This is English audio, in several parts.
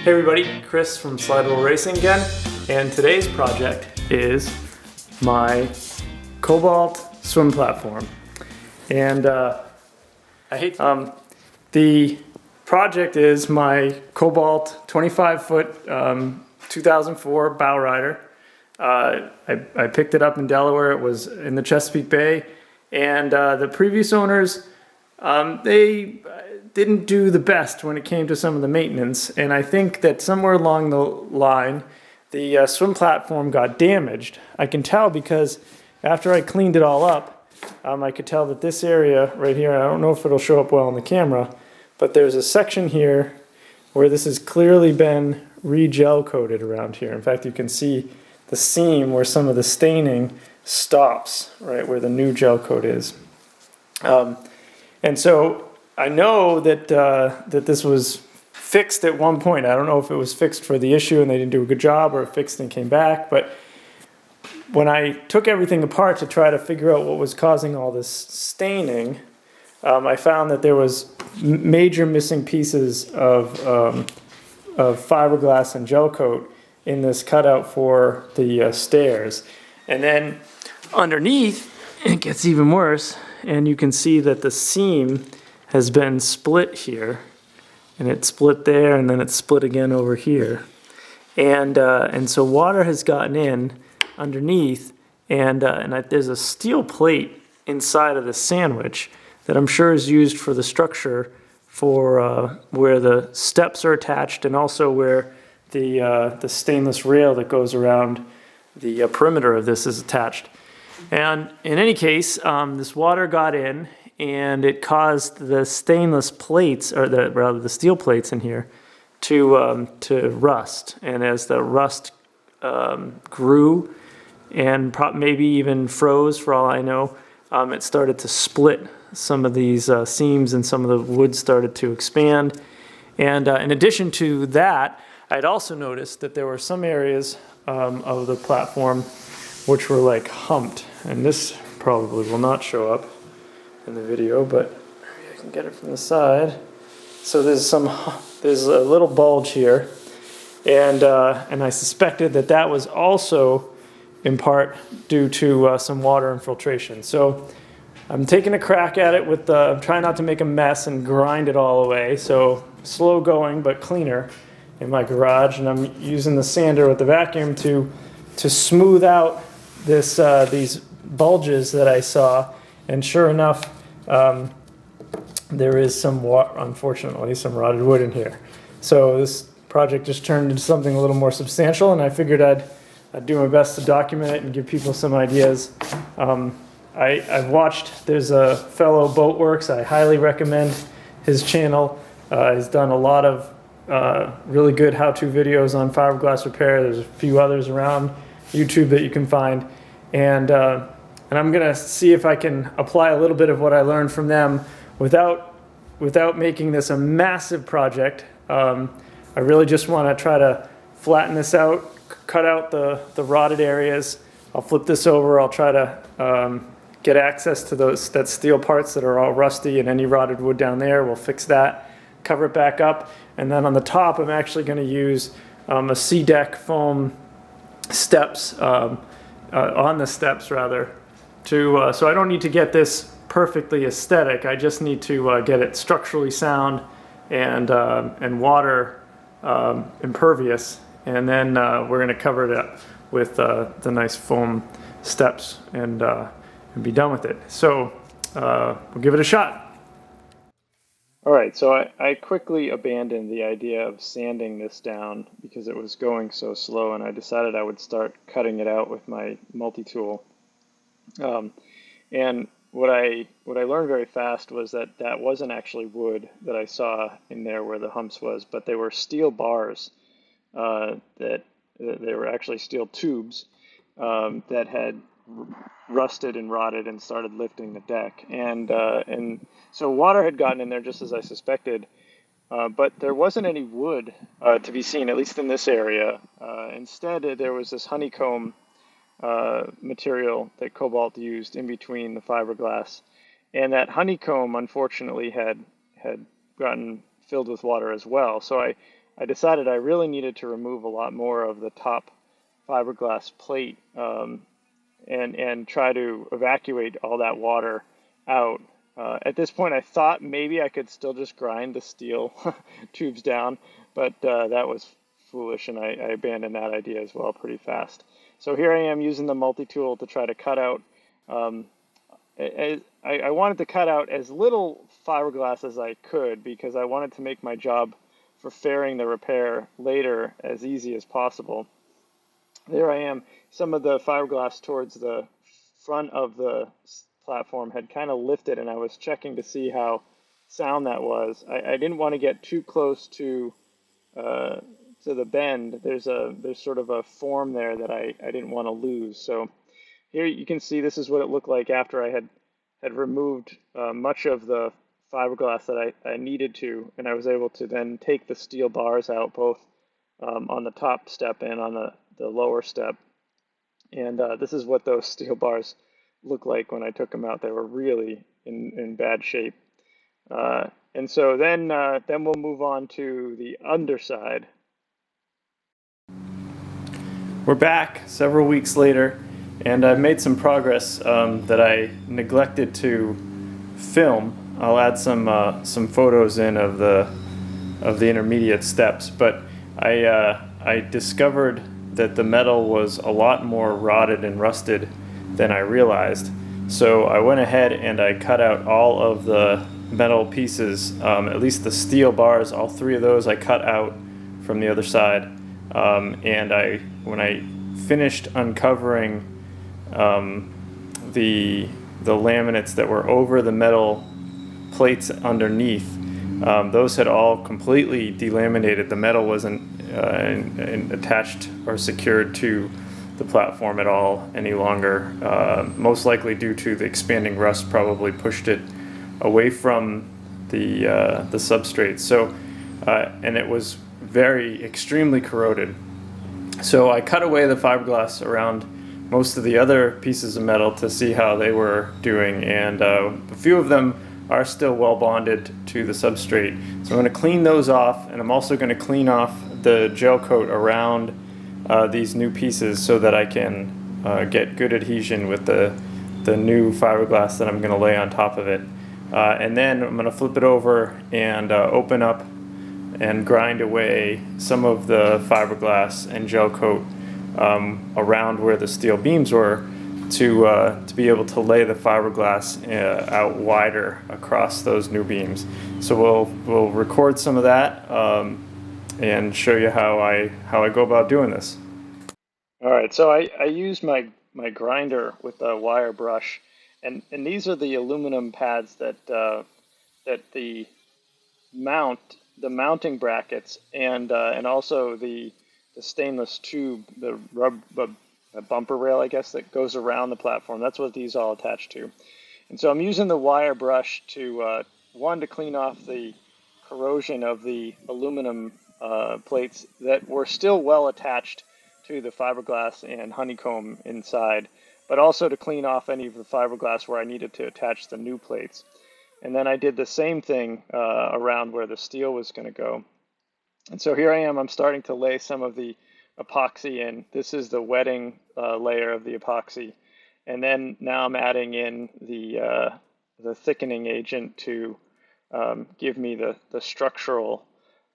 Hey everybody, Chris from Slidable Racing again, and today's project is my Cobalt swim platform. And the project is my Cobalt 25-foot 2004 bow rider. I picked it up in Delaware. It was in the Chesapeake Bay, and the previous owners, they didn't do the best when it came to some of the maintenance, and I think that somewhere along the line the swim platform got damaged. I can tell because after I cleaned it all up, I could tell that this area right here, I don't know if it'll show up well on the camera, but there's a section here where this has clearly been re-gel coated around here. In fact, you can see the seam where some of the staining stops, right where the new gel coat is. And so I know that that this was fixed at one point. I don't know if it was fixed for the issue and they didn't do a good job, or it fixed and came back. But when I took everything apart to try to figure out what was causing all this staining, I found that there was major missing pieces of fiberglass and gel coat in this cutout for the stairs. And then underneath, it gets even worse, and you can see that the seam has been split here, and it split there, and then it's split again over here, and so water has gotten in underneath, and there's a steel plate inside of the sandwich that I'm sure is used for the structure for where the steps are attached, and also where the stainless rail that goes around the perimeter of this is attached. And in any case, this water got in, and it caused the stainless plates, or rather the steel plates in here, to rust. And as the rust grew and maybe even froze, for all I know, it started to split some of these seams, and some of the wood started to expand. And in addition to that, I'd also noticed that there were some areas of the platform which were like humped. And this probably will not show up in the video, but maybe I can get it from the side. So there's a little bulge here, and I suspected that that was also in part due to some water infiltration. So I'm taking a crack at it with I'm trying not to make a mess and grind it all away. So slow going but cleaner in my garage, and I'm using the sander with the vacuum to smooth out these bulges that I saw. And sure enough, there is unfortunately some rotted wood in here. So this project just turned into something a little more substantial, and I figured I'd do my best to document it and give people some ideas. I've watched, there's a fellow Boatworks, I highly recommend his channel. He's done a lot of really good how-to videos on fiberglass repair. There's a few others around YouTube that you can find. And I'm gonna see if I can apply a little bit of what I learned from them without making this a massive project. I really just want to try to flatten this out, cut out the rotted areas. I'll flip this over. I'll try to get access to that steel parts that are all rusty, and any rotted wood down there. We'll fix that, cover it back up, and then on the top, I'm actually going to use a C-deck foam steps. On the steps rather, so I don't need to get this perfectly aesthetic. I just need to get it structurally sound and water impervious, and then we're going to cover it up with the nice foam steps and be done with it. So we'll give it a shot. All right, so I quickly abandoned the idea of sanding this down because it was going so slow, and I decided I would start cutting it out with my multi-tool. And what I learned very fast was that wasn't actually wood that I saw in there where the humps was, but they were steel bars that they were actually steel tubes that had rusted and rotted and started lifting the deck, and so water had gotten in there just as I suspected, but there wasn't any wood to be seen, at least in this area. Instead, there was this honeycomb material that Cobalt used in between the fiberglass, and that honeycomb unfortunately had gotten filled with water as well. So I decided I really needed to remove a lot more of the top fiberglass plate, and try to evacuate all that water out. At this point, I thought maybe I could still just grind the steel tubes down, but that was foolish, and I abandoned that idea as well pretty fast. So here I am using the multi-tool to try to cut out. I wanted to cut out as little fiberglass as I could because I wanted to make my job for fairing the repair later as easy as possible. There I am. Some of the fiberglass towards the front of the platform had kind of lifted, and I was checking to see how sound that was. I didn't want to get too close to the bend. There's sort of a form there that I didn't want to lose. So here you can see this is what it looked like after I had removed much of the fiberglass that I needed to, and I was able to then take the steel bars out both on the top step and on the lower step. And this is what those steel bars look like when I took them out. They were really in bad shape. And so then we'll move on to the underside. We're back several weeks later, and I've made some progress that I neglected to film. I'll add some photos in of the intermediate steps, but I discovered that the metal was a lot more rotted and rusted than I realized. So I went ahead and I cut out all of the metal pieces, at least the steel bars, all three of those I cut out from the other side. And when I finished uncovering the laminates that were over the metal plates underneath, those had all completely delaminated. The metal wasn't attached or secured to the platform at all any longer, most likely due to the expanding rust probably pushed it away from the substrate. So, and it was extremely corroded. So I cut away the fiberglass around most of the other pieces of metal to see how they were doing, and a few of them are still well bonded to the substrate. So I'm going to clean those off, and I'm also going to clean off the gel coat around these new pieces so that I can get good adhesion with the new fiberglass that I'm going to lay on top of it. And then I'm going to flip it over and open up and grind away some of the fiberglass and gel coat around where the steel beams were to be able to lay the fiberglass out wider across those new beams. So we'll record some of that and show you how I go about doing this. All right, so I use my grinder with a wire brush, and these are the aluminum pads that the mounting brackets and also the stainless tube, the bumper rail, I guess, that goes around the platform. That's what these all attach to. And so I'm using the wire brush to to clean off the corrosion of the aluminum plates that were still well attached to the fiberglass and honeycomb inside, but also to clean off any of the fiberglass where I needed to attach the new plates. And then I did the same thing around where the steel was going to go. And so here I am, I'm starting to lay some of the epoxy in. This is the wetting layer of the epoxy. And then now I'm adding in the thickening agent to give me the structural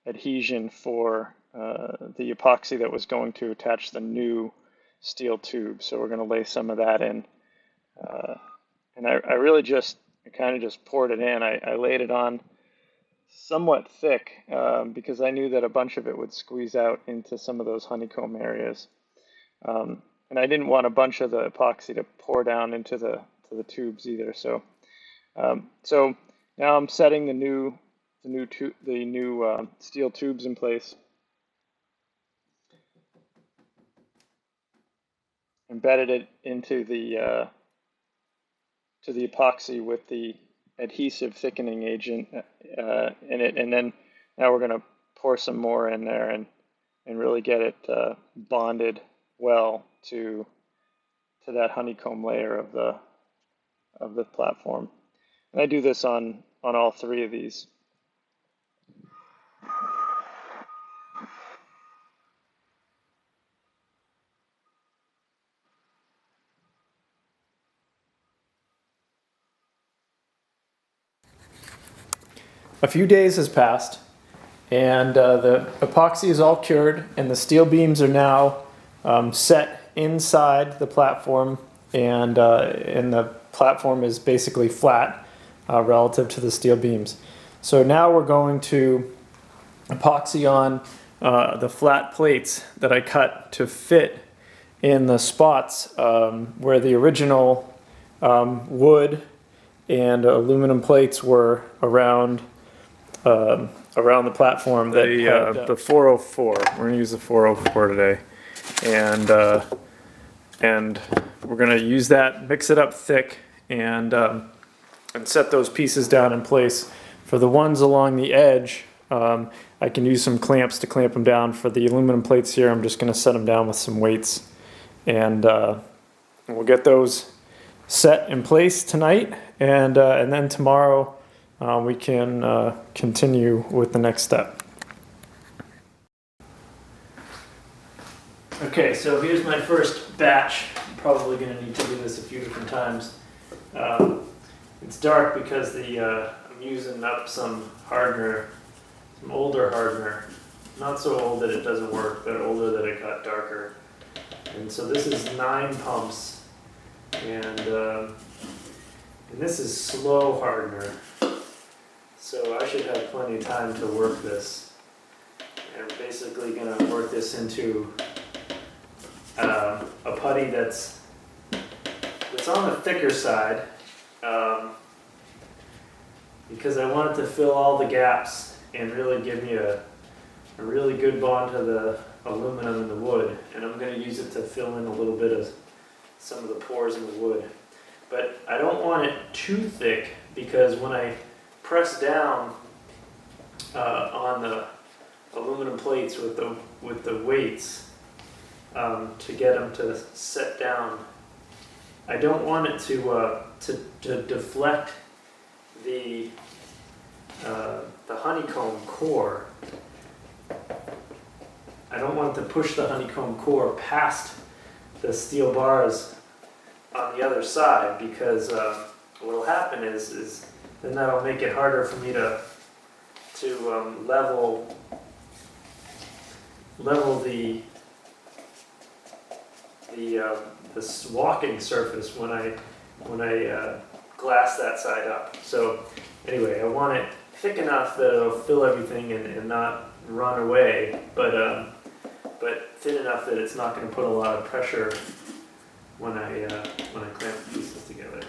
adhesion for the epoxy that was going to attach the new steel tube. So we're going to lay some of that in. And I really kind of just poured it in. I laid it on somewhat thick because I knew that a bunch of it would squeeze out into some of those honeycomb areas. And I didn't want a bunch of the epoxy to pour down into the tubes either. So so now I'm setting the new steel tubes in place. Embedded it into the epoxy with the adhesive thickening agent in it, and then now we're going to pour some more in there and really get it bonded well to that honeycomb layer of the platform. And I do this on all three of these. a few days has passed, and the epoxy is all cured, and the steel beams are now set inside the platform, and the platform is basically flat relative to the steel beams. So now we're going to epoxy on the flat plates that I cut to fit in the spots where the original wood and aluminum plates were around the platform. The 404. We're going to use the 404 today, and we're going to use that, mix it up thick, and set those pieces down in place. For the ones along the edge, I can use some clamps to clamp them down. For the aluminum plates here, I'm just going to set them down with some weights, and we'll get those set in place tonight, and then tomorrow we can continue with the next step. Okay, so here's my first batch. I'm probably going to need to do this a few different times. It's dark because I'm using up some hardener, some older hardener. Not so old that it doesn't work, but older that it got darker. And so this is 9 pumps, and this is slow hardener. So I should have plenty of time to work this. And I'm basically going to work this into a putty that's on the thicker side, because I want it to fill all the gaps and really give me a really good bond to the aluminum and the wood. And I'm going to use it to fill in a little bit of some of the pores in the wood. But I don't want it too thick, because when I press down on the aluminum plates with the weights to get them to set down, I don't want it to deflect the honeycomb core. I don't want it to push the honeycomb core past the steel bars on the other side, because what will happen is then that'll make it harder for me to level the walking surface when I glass that side up. So anyway, I want it thick enough that it'll fill everything and not run away, but thin enough that it's not going to put a lot of pressure when I clamp the pieces together.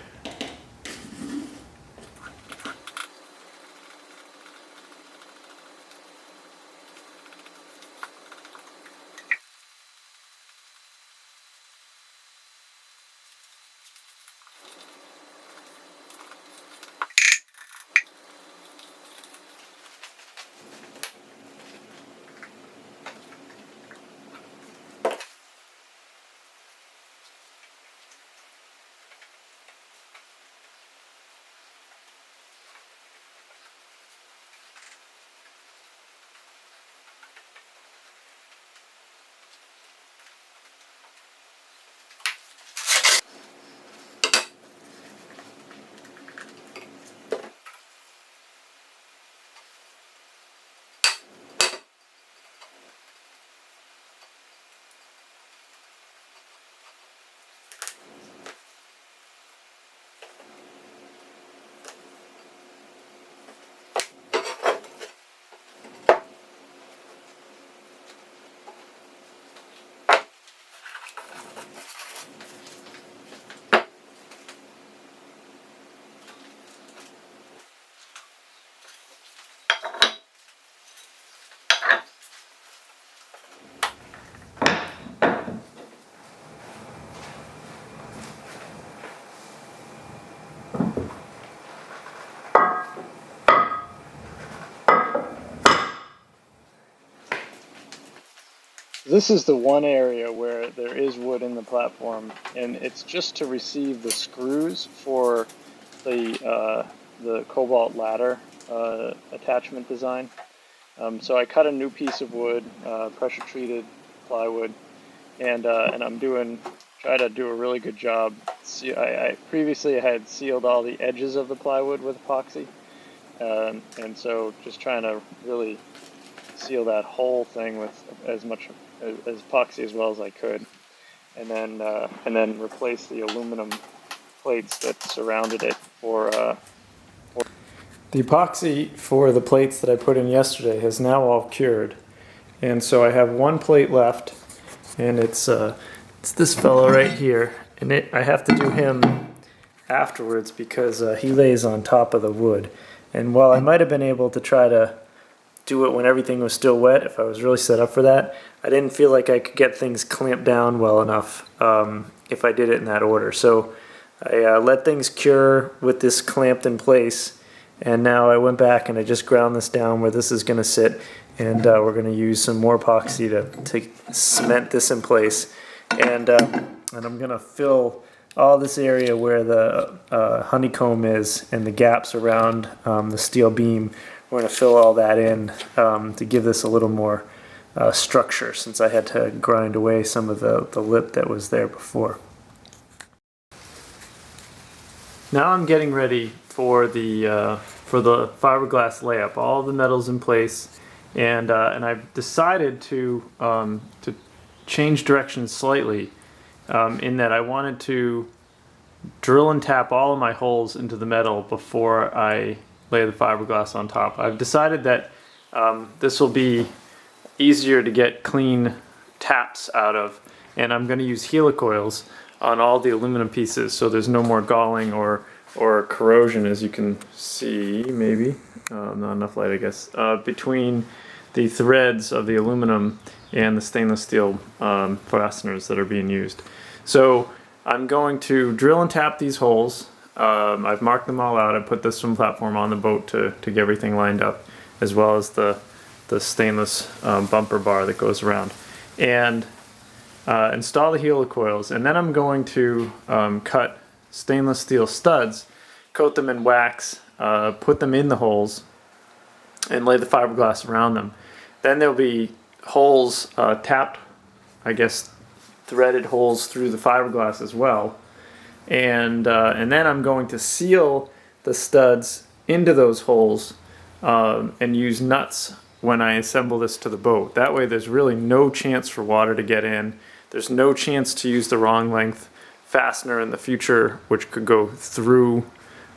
This is the one area where there is wood in the platform, and it's just to receive the screws for the Cobalt ladder attachment design. So I cut a new piece of wood, pressure treated plywood, and I'm try to do a really good job. Previously I had sealed all the edges of the plywood with epoxy, and so just trying to really seal that whole thing with as much as epoxy as well as I could, and then replace the aluminum plates that surrounded it for the epoxy for the plates that I put in yesterday has now all cured, and so I have one plate left, and it's this fellow right here, and I have to do him afterwards because he lays on top of the wood. And while I might have been able to try to do it when everything was still wet, if I was really set up for that, I didn't feel like I could get things clamped down well enough if I did it in that order. So I let things cure with this clamped in place, and now I went back and I just ground this down where this is going to sit, and we're going to use some more epoxy to cement this in place, and I'm going to fill all this area where the honeycomb is and the gaps around the steel beam. We're going to fill all that in to give this a little more structure, since I had to grind away some of the lip that was there before. Now I'm getting ready for the fiberglass layup. All the metal's in place, and I've decided to change direction slightly. In that I wanted to drill and tap all of my holes into the metal before I lay the fiberglass on top. I've decided that this will be easier to get clean taps out of, and I'm going to use helicoils on all the aluminum pieces so there's no more galling or corrosion, as you can see, maybe, not enough light I guess, between the threads of the aluminum and the stainless steel fasteners that are being used. So I'm going to drill and tap these holes. I've marked them all out. I put the swim platform on the boat to get everything lined up, as well as the stainless bumper bar that goes around, and install the helicoils. And then I'm going to cut stainless steel studs, coat them in wax, put them in the holes, and lay the fiberglass around them. Then there'll be holes tapped, I guess, threaded holes through the fiberglass as well, and then I'm going to seal the studs into those holes and use nuts when I assemble this to the boat. That way there's really no chance for water to get in. There's no chance to use the wrong length fastener in the future, which could go through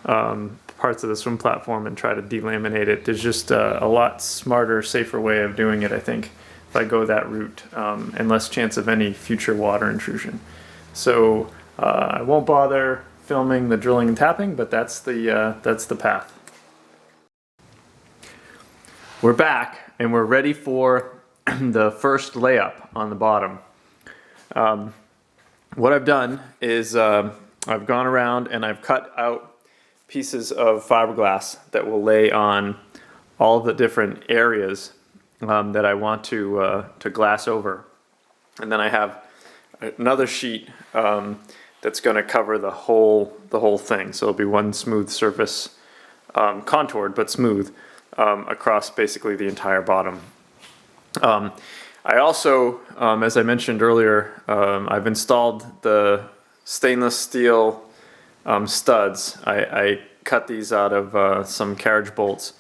parts of the swim platform and try to delaminate it. There's just a lot smarter, safer way of doing it, I think, if I go that route, and less chance of any future water intrusion. So I won't bother filming the drilling and tapping, but that's the path. We're back and we're ready for the first layup on the bottom. What I've done is I've gone around and I've cut out pieces of fiberglass that will lay on all the different areas that I want to glass over, and then I have another sheet that's going to cover the whole thing. So it'll be one smooth surface, contoured but smooth, across basically the entire bottom. I also, as I mentioned earlier, I've installed the stainless steel studs. I cut these out of some carriage bolts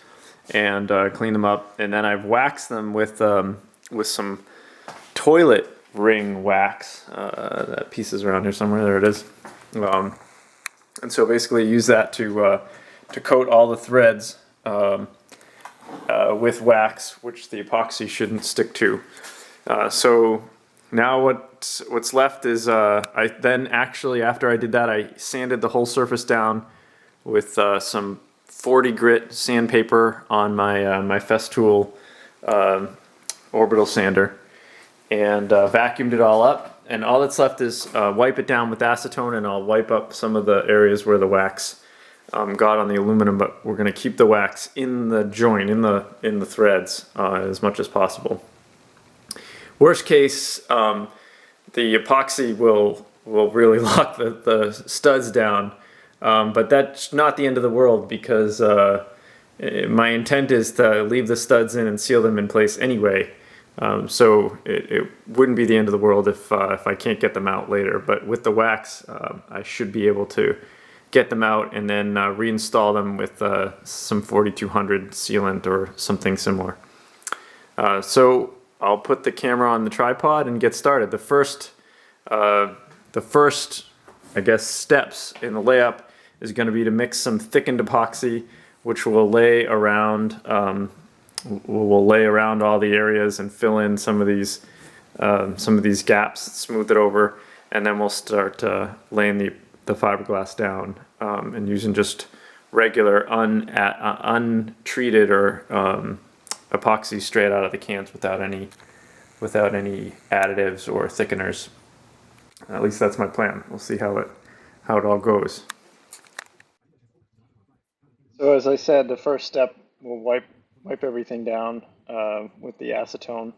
and clean them up, and then I've waxed them with some toilet ring wax. That piece is around here somewhere. There it is. And so basically use that to coat all the threads with wax, which the epoxy shouldn't stick to. So now what's left is I then actually, after I did that, I sanded the whole surface down with some 40 grit sandpaper on my Festool orbital sander, and vacuumed it all up. And all that's left is wipe it down with acetone, and I'll wipe up some of the areas where the wax got on the aluminum. But we're going to keep the wax in the joint, in the threads, as much as possible. Worst case, the epoxy will really lock the studs down. But that's not the end of the world, because my intent is to leave the studs in and seal them in place anyway. So it wouldn't be the end of the world if I can't get them out later. But with the wax, I should be able to get them out and then reinstall them with some 4200 sealant or something similar. So I'll put the camera on the tripod and get started. The first, I guess, steps in the layup is going to be to mix some thickened epoxy, which will lay around all the areas and fill in some of these gaps, smooth it over, and then we'll start laying the fiberglass down and using just regular untreated or epoxy straight out of the cans without any additives or thickeners. At least that's my plan. We'll see how it all goes. So as I said, the first step, we'll wipe everything down with the acetone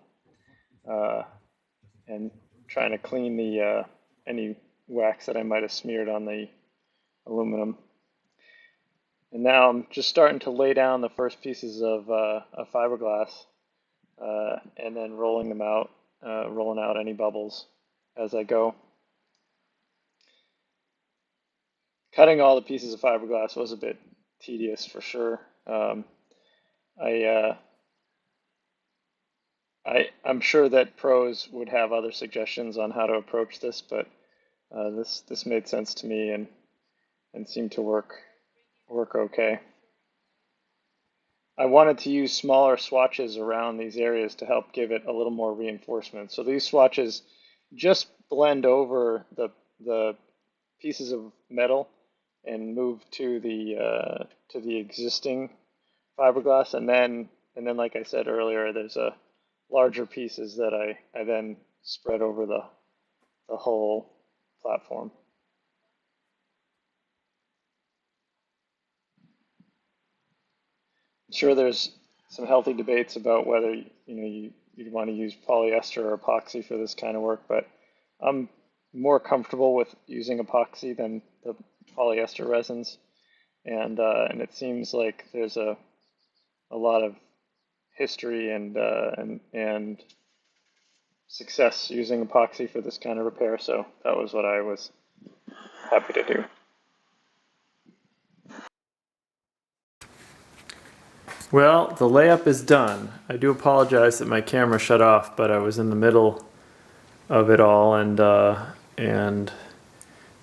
and trying to clean the any wax that I might have smeared on the aluminum. And now I'm just starting to lay down the first pieces of fiberglass and then rolling them out, rolling out any bubbles as I go. Cutting all the pieces of fiberglass was a bit tedious for sure. I'm sure that pros would have other suggestions on how to approach this, but this made sense to me and seemed to work okay. I wanted to use smaller swatches around these areas to help give it a little more reinforcement. So these swatches just blend over the pieces of metal and move to the existing fiberglass, and then like I said earlier, there's a larger pieces that I then spread over the whole platform. I'm sure there's some healthy debates about whether you'd want to use polyester or epoxy for this kind of work, but I'm more comfortable with using epoxy than the polyester resins, and it seems like there's a lot of history and success using epoxy for this kind of repair, so that was what I was happy to do. Well, the layup is done. I do apologize that my camera shut off, but I was in the middle of it all and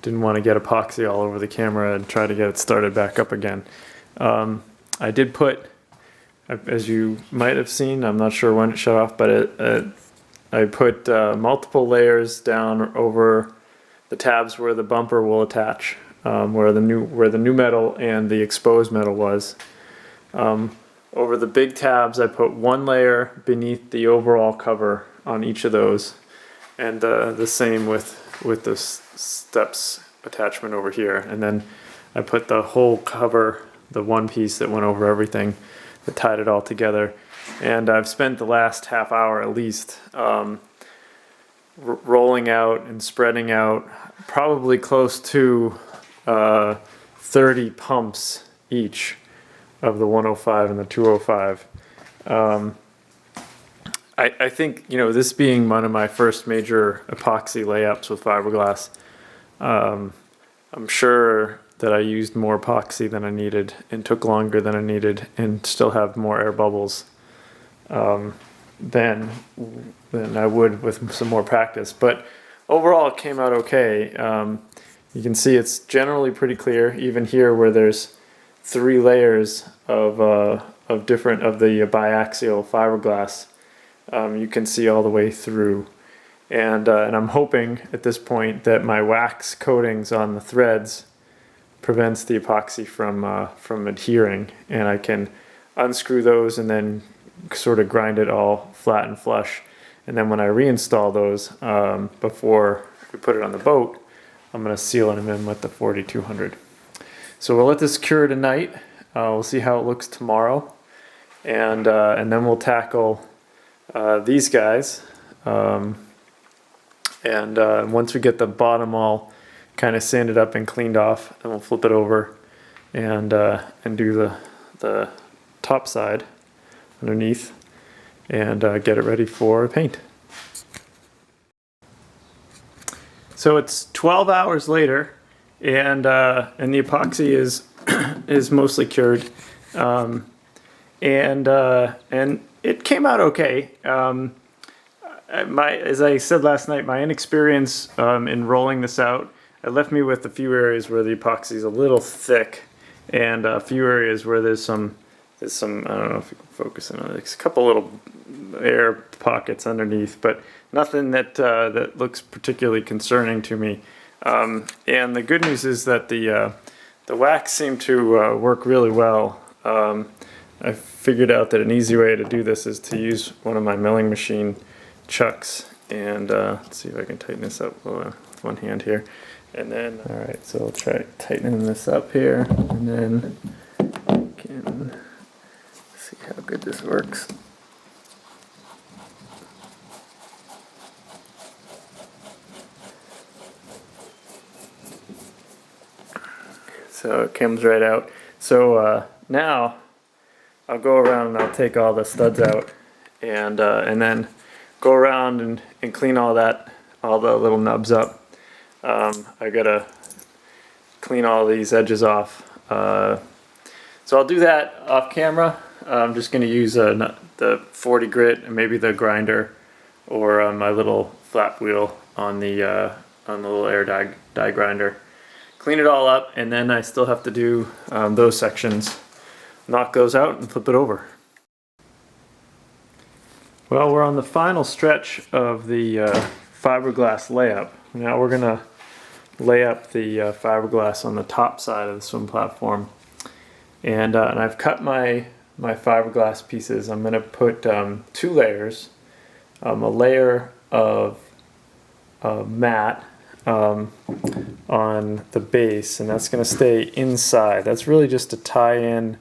didn't want to get epoxy all over the camera and try to get it started back up again. I did put, as you might have seen, I'm not sure when it shut off, but I put multiple layers down over the tabs where the bumper will attach, where the new metal and the exposed metal was. Over the big tabs, I put one layer beneath the overall cover on each of those, and the same with the steps attachment over here. And then I put the whole cover, the one piece that went over everything, that tied it all together. And I've spent the last half hour at least rolling out and spreading out probably close to 30 pumps each of the 105 and the 205. I think, this being one of my first major epoxy layups with fiberglass, I'm sure that I used more epoxy than I needed and took longer than I needed and still have more air bubbles than I would with some more practice. But overall, it came out okay. You can see it's generally pretty clear, even here where there's 3 layers of the biaxial fiberglass. You can see all the way through, and I'm hoping at this point that my wax coatings on the threads prevents the epoxy from adhering, and I can unscrew those and then sort of grind it all flat and flush. And then when I reinstall those before we put it on the boat, I'm going to seal them in with the 4200. So we'll let this cure tonight. We'll see how it looks tomorrow, and then we'll tackle these guys. And once we get the bottom all kind of sanded up and cleaned off, then we'll flip it over and do the top side underneath and get it ready for paint. So it's 12 hours later, and the epoxy is is mostly cured, and it came out okay. As I said last night, my inexperience in rolling this out, it left me with a few areas where the epoxy is a little thick, and a few areas where there's some I don't know if you can focus in on it. There's a couple little air pockets underneath, but nothing that that looks particularly concerning to me. And the good news is that the wax seemed to work really well. I figured out that an easy way to do this is to use one of my milling machine chucks, and let's see if I can tighten this up with one hand here. And then, all right, so I'll try tightening this up here, and then we can see how good this works. So it comes right out. So now I'll go around and I'll take all the studs out, and then go around and clean all the little nubs up. I gotta clean all these edges off. So I'll do that off camera. I'm just gonna use the 40 grit and maybe the grinder, or my little flat wheel on the little air die grinder. Clean it all up, and then I still have to do those sections. Knock those out and flip it over. Well, we're on the final stretch of the fiberglass layup. Now we're gonna lay up the fiberglass on the top side of the swim platform, and I've cut my fiberglass pieces. I'm gonna put 2 layers, a layer of matte on the base, and that's gonna stay inside. That's really just to tie in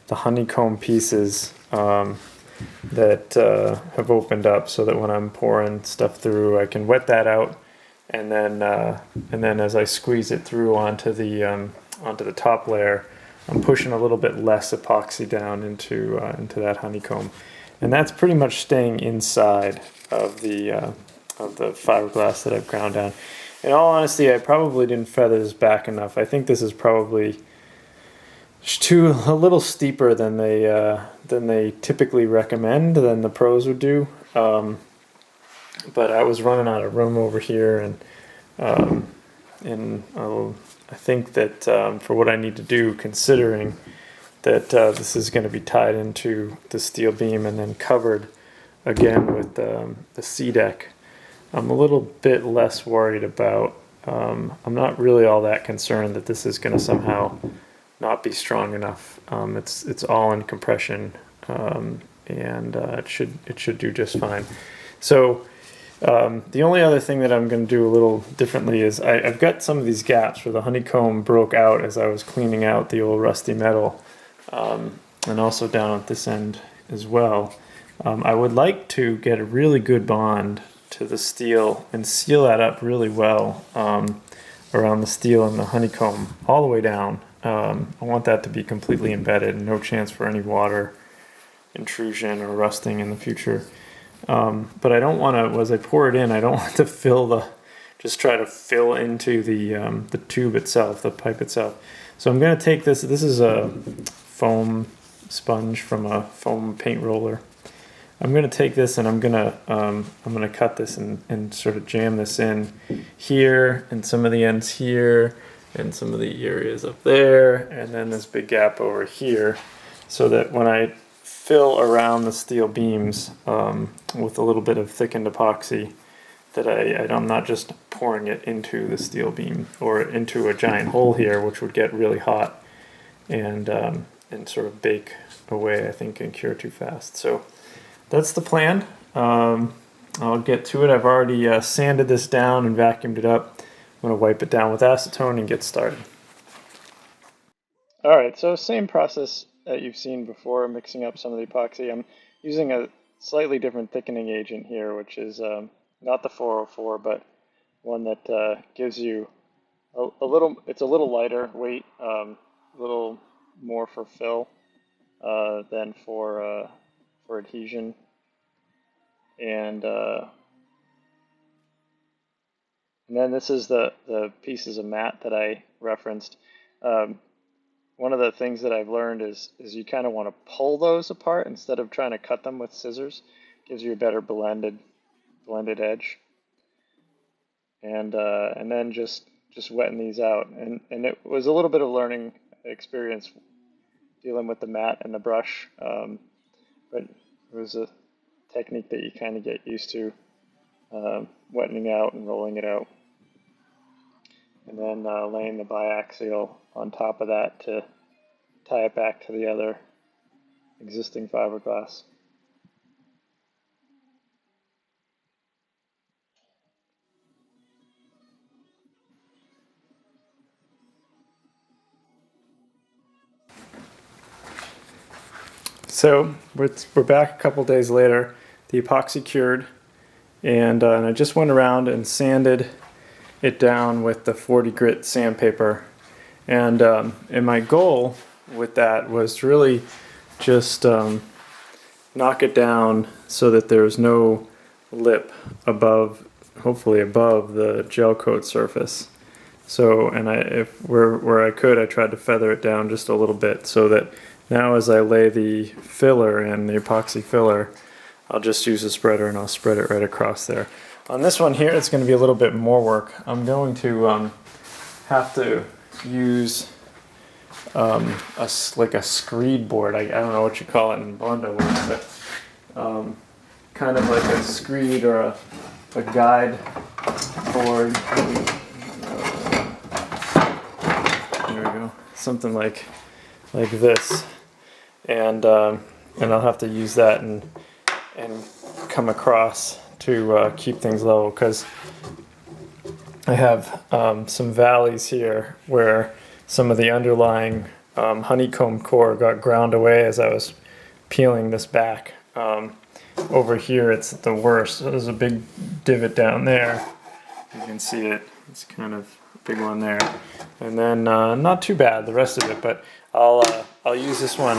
the honeycomb pieces that have opened up, so that when I'm pouring stuff through, I can wet that out, and then as I squeeze it through onto the top layer, I'm pushing a little bit less epoxy down into that honeycomb, and that's pretty much staying inside of the fiberglass that I've ground down. In all honesty, I probably didn't feather this back enough. I think this is probably a little steeper than they typically recommend, than the pros would do. But I was running out of room over here, and I think that for what I need to do, considering that this is going to be tied into the steel beam and then covered again with the C-deck, I'm a little bit less worried about. I'm not really all that concerned that this is going to somehow not be strong enough. It's all in compression, and it should do just fine. So the only other thing that I'm going to do a little differently is I've got some of these gaps where the honeycomb broke out as I was cleaning out the old rusty metal, and also down at this end as well. I would like to get a really good bond to the steel and seal that up really well around the steel and the honeycomb all the way down. I want that to be completely embedded, no chance for any water intrusion or rusting in the future. But I don't want to, as I pour it in, I don't want to just try to fill into the tube itself, the pipe itself. So I'm going to take this is a foam sponge from a foam paint roller. I'm going to take this and I'm going to cut this and sort of jam this in here, and some of the ends here, and some of the areas up there, and then this big gap over here, so that when I fill around the steel beams with a little bit of thickened epoxy, that I'm not just pouring it into the steel beam or into a giant hole here, which would get really hot and sort of bake away, I think, and cure too fast. So that's the plan. I'll get to it. I've already sanded this down and vacuumed it up. I'm going to wipe it down with acetone and get started. All right, so same process that you've seen before, mixing up some of the epoxy. I'm using a slightly different thickening agent here, which is not the 404, but one that gives you a little, it's a little lighter weight, a little more for fill than for adhesion. And then this is the pieces of mat that I referenced. One of the things that I've learned is you kind of want to pull those apart instead of trying to cut them with scissors. Gives you a better blended edge. And then just wetting these out. And it was a little bit of learning experience dealing with the mat and the brush, but it was a technique that you kind of get used to, wetting out and rolling it out. And then laying the biaxial on top of that to tie it back to the other existing fiberglass. So we're back a couple days later. The epoxy cured, and I just went around and sanded it down with the 40 grit sandpaper. And my goal with that was to really just knock it down so that there's no lip above, hopefully above the gel coat surface. So, and where I could, I tried to feather it down just a little bit so that now as I lay the filler in, the epoxy filler, I'll just use a spreader and I'll spread it right across there. On this one here, it's going to be a little bit more work. I'm going to have to use like a screed board. I don't know what you call it in Bondo words, but kind of like a screed or a guide board. There we go. Something like this, and I'll have to use that and come across to keep things level, because I have some valleys here where some of the underlying honeycomb core got ground away as I was peeling this back. Over here it's the worst. So there's a big divot down there. You can see it. It's kind of a big one there. And then not too bad, the rest of it, but I'll use this one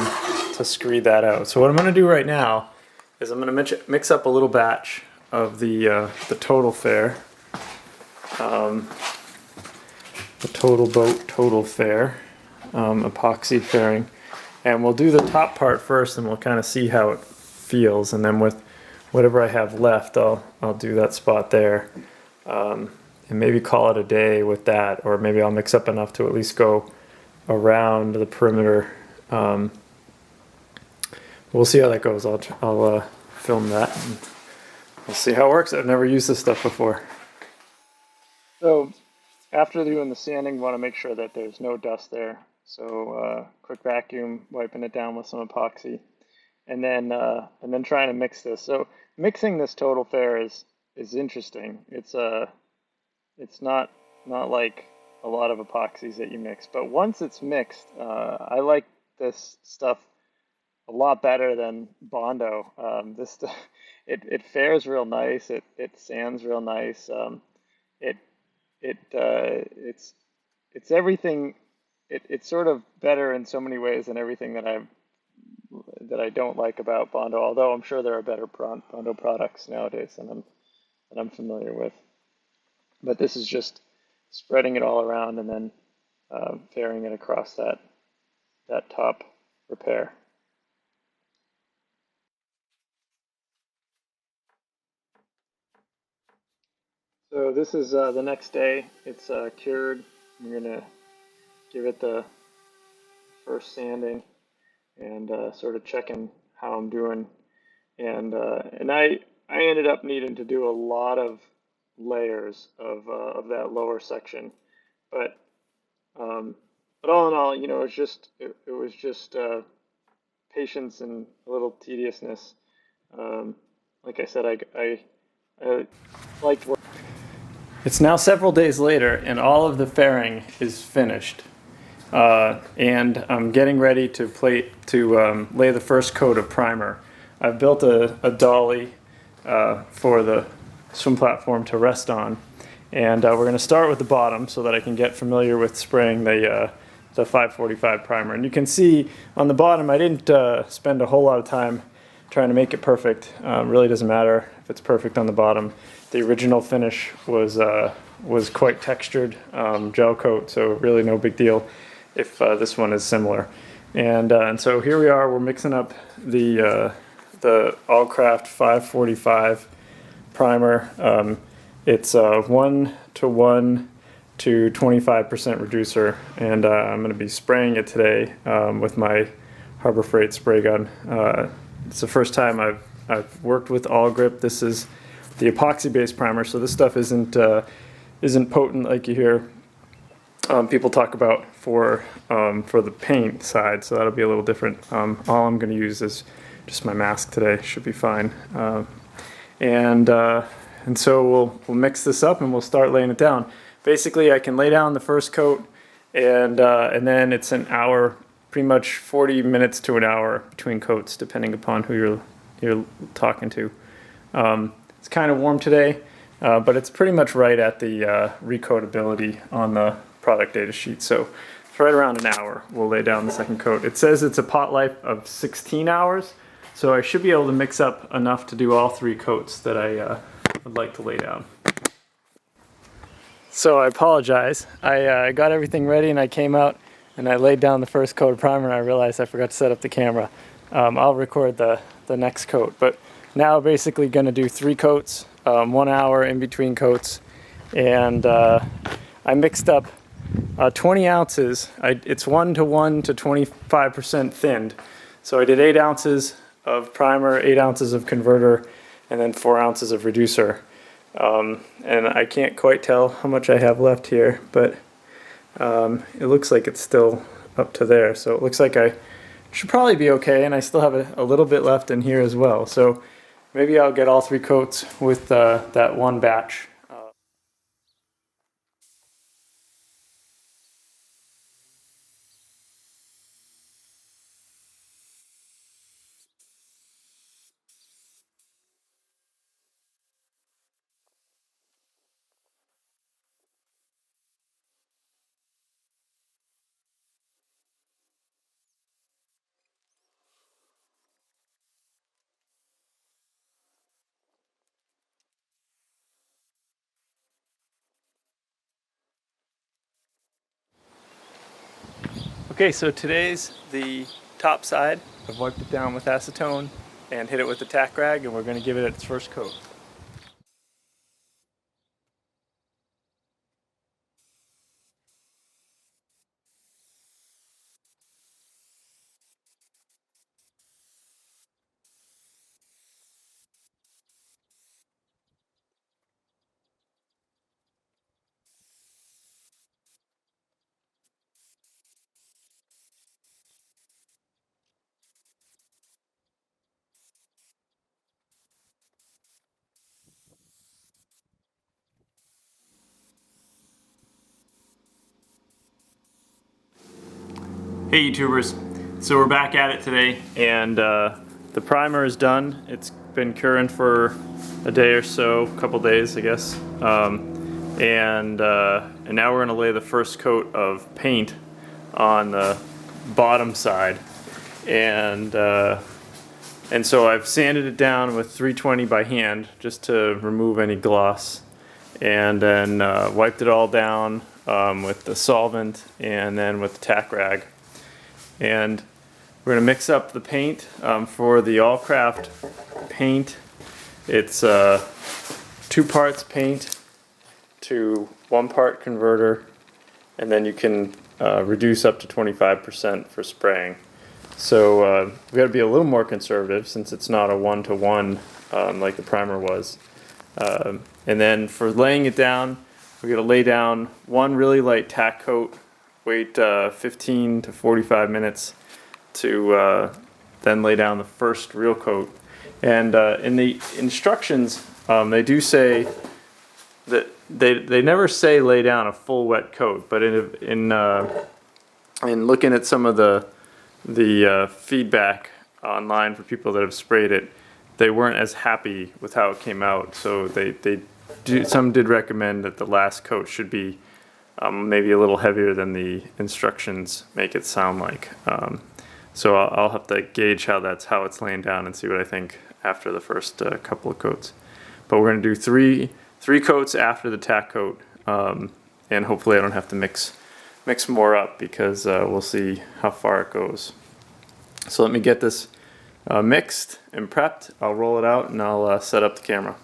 to screed that out. So what I'm going to do right now is I'm going to mix up a little batch of the Total Fair, the Total Fair epoxy fairing, and we'll do the top part first, and we'll kind of see how it feels, and then with whatever I have left, I'll do that spot there, and maybe call it a day with that, or maybe I'll mix up enough to at least go around the perimeter. We'll see how that goes. I'll film that and we'll see how it works. I've never used this stuff before. So after doing the sanding, want to make sure that there's no dust there. So quick vacuum, wiping it down with some epoxy, and then trying to mix this. So mixing this Total Fair is interesting. It's not like a lot of epoxies that you mix, but once it's mixed, I like this stuff a lot better than Bondo. It fares real nice. It sands real nice. It's everything. It's sort of better in so many ways than everything that I don't like about Bondo. Although I'm sure there are better Bondo products nowadays than I'm familiar with. But this is just spreading it all around and then fairing it across that top repair. So this is the next day. It's cured. I'm gonna give it the first sanding and sort of checking how I'm doing. And I ended up needing to do a lot of layers of that lower section, but all in all, you know, it was just patience and a little tediousness. Like I said, I liked work. It's now several days later, and all of the fairing is finished, and I'm getting ready to lay the first coat of primer. I've built a dolly for the swim platform to rest on, and we're going to start with the bottom so that I can get familiar with spraying the 545 primer. And you can see on the bottom I didn't spend a whole lot of time trying to make it perfect. Really doesn't matter if it's perfect on the bottom. The original finish was was quite textured gel coat, so really no big deal if this one is similar. And so here we are, we're mixing up the Allcraft 545 primer. It's 1:1 to 25% reducer, and I'm going to be spraying it today with my Harbor Freight spray gun. It's the first time I've worked with Awlgrip. This is the epoxy-based primer, so this stuff isn't potent like you hear people talk about for the paint side. So that'll be a little different. All I'm going to use is just my mask today. Should be fine. And so we'll mix this up and we'll start laying it down. Basically, I can lay down the first coat, and then it's an hour, pretty much 40 minutes to an hour between coats, depending upon who you're talking to. It's kind of warm today, but it's pretty much right at the recoatability on the product data sheet. So it's right around an hour. We'll lay down the second coat. It says it's a pot life of 16 hours, so I should be able to mix up enough to do all 3 coats that I would like to lay down. So I apologize. I got everything ready and I came out and I laid down the first coat of primer and I realized I forgot to set up the camera. I'll record the next coat, but now basically going to do 3 coats, 1 hour in between coats, and I mixed up 20 ounces. It's 1:1 to 25% thinned. So I did 8 ounces of primer, 8 ounces of converter, and then 4 ounces of reducer. And I can't quite tell how much I have left here, but it looks like it's still up to there. So it looks like I should probably be okay, and I still have a little bit left in here as well. So maybe I'll get all 3 coats with that one batch. Okay, so today's the top side. I've wiped it down with acetone and hit it with the tack rag, and we're going to give it its first coat. Hey YouTubers, so we're back at it today, and the primer is done. It's been curing for a day or so, a couple days I guess, and now we're going to lay the first coat of paint on the bottom side, and so I've sanded it down with 320 by hand just to remove any gloss, and then wiped it all down with the solvent and then with the tack rag. And we're going to mix up the paint for the Allcraft paint. It's 2 parts paint to 1 part converter, and then you can reduce up to 25% for spraying. So we got to be a little more conservative since it's not a 1:1 like the primer was. And then for laying it down, we're going to lay down 1 really light tack coat. Wait 15 to 45 minutes to then lay down the first real coat. And in the instructions, they do say that they never say lay down a full wet coat, but in looking at some of the feedback online for people that have sprayed it, they weren't as happy with how it came out. So some did recommend that the last coat should be maybe a little heavier than the instructions make it sound like. So I'll have to gauge how it's laying down and see what I think after the first couple of coats. But we're going to do three coats after the tack coat and hopefully I don't have to mix more up, because we'll see how far it goes. So let me get this mixed and prepped. I'll roll it out and I'll set up the camera.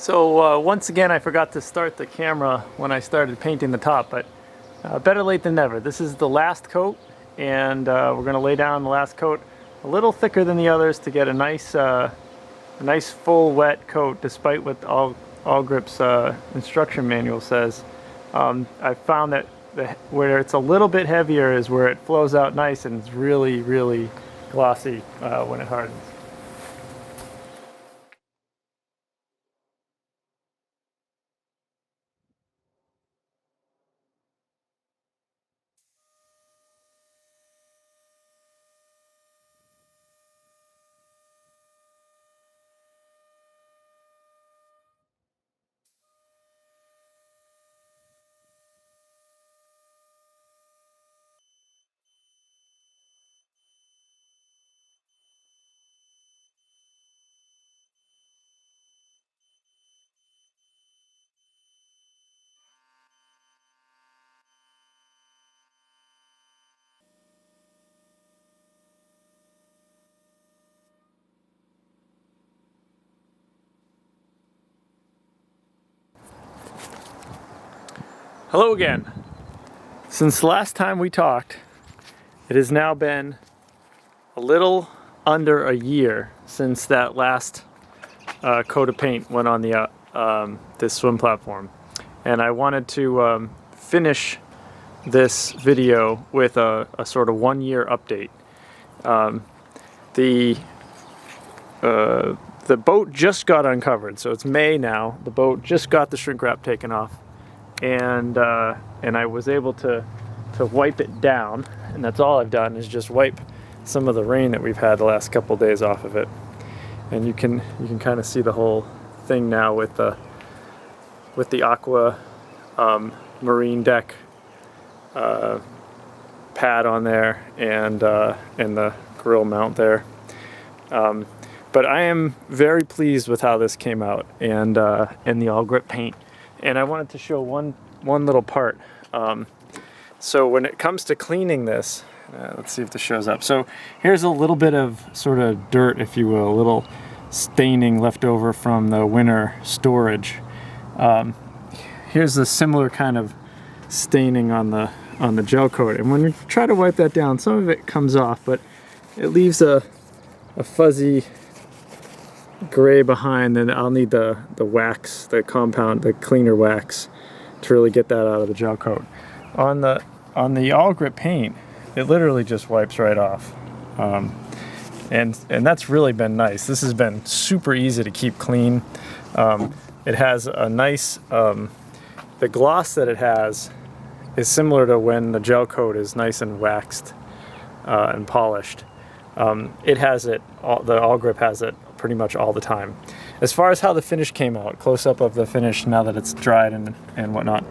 So once again, I forgot to start the camera when I started painting the top, but better late than never. This is the last coat, and we're going to lay down the last coat a little thicker than the others to get a nice full wet coat, despite what Awlgrip's instruction manual says. I found that where it's a little bit heavier is where it flows out nice and it's really, really glossy when it hardens. Hello again. Since the last time we talked, it has now been a little under a year since that last coat of paint went on the this swim platform, and I wanted to finish this video with a sort of 1 year update. The boat just got uncovered, so it's May now. The boat just got the shrink wrap taken off, and I was able to wipe it down, and that's all I've done is just wipe some of the rain that we've had the last couple days off of it. And you can kind of see the whole thing now with the aqua marine deck pad on there, and the grill mount there. But I am very pleased with how this came out, and the Awlgrip paint. And I wanted to show one little part. So when it comes to cleaning this, let's see if this shows up. So here's a little bit of sort of dirt, if you will, a little staining left over from the winter storage. Here's a similar kind of staining on the gel coat. And when you try to wipe that down, some of it comes off, but it leaves a fuzzy gray behind. And I'll need the wax, the compound, the cleaner wax, to really get that out of the gel coat. On the Awlgrip paint, it literally just wipes right off, and that's really been nice. This has been super easy to keep clean. It has a nice, the gloss that it has is similar to when the gel coat is nice and waxed and polished. It has it, the Awlgrip has it pretty much all the time. As far as how the finish came out, close up of the finish now that it's dried and whatnot,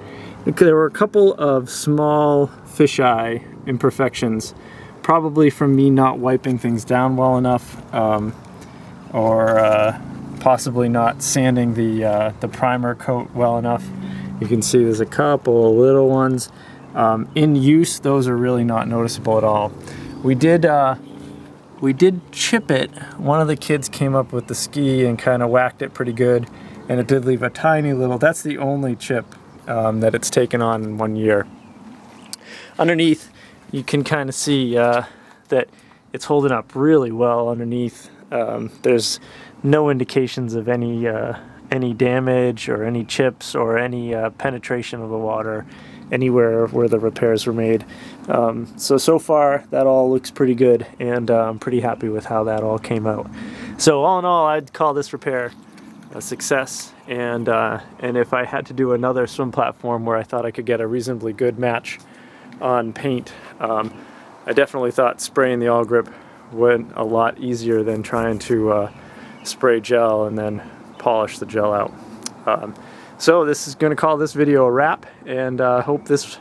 there were a couple of small fisheye imperfections, probably from me not wiping things down well enough, or possibly not sanding the primer coat well enough. You can see there's a couple of little ones. In use, those are really not noticeable at all. We did chip it. One of the kids came up with the ski and kind of whacked it pretty good, and it did leave a tiny little, that's the only chip that it's taken on in 1 year. Underneath, you can kind of see that it's holding up really well underneath. There's no indications of any damage or any chips or any penetration of the water anywhere where the repairs were made. So far that all looks pretty good, and I'm pretty happy with how that all came out. So all in all, I'd call this repair a success, and if I had to do another swim platform where I thought I could get a reasonably good match on paint, I definitely thought spraying the Awlgrip went a lot easier than trying to spray gel and then polish the gel out. So this is going to call this video a wrap, and hope this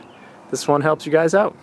one helps you guys out.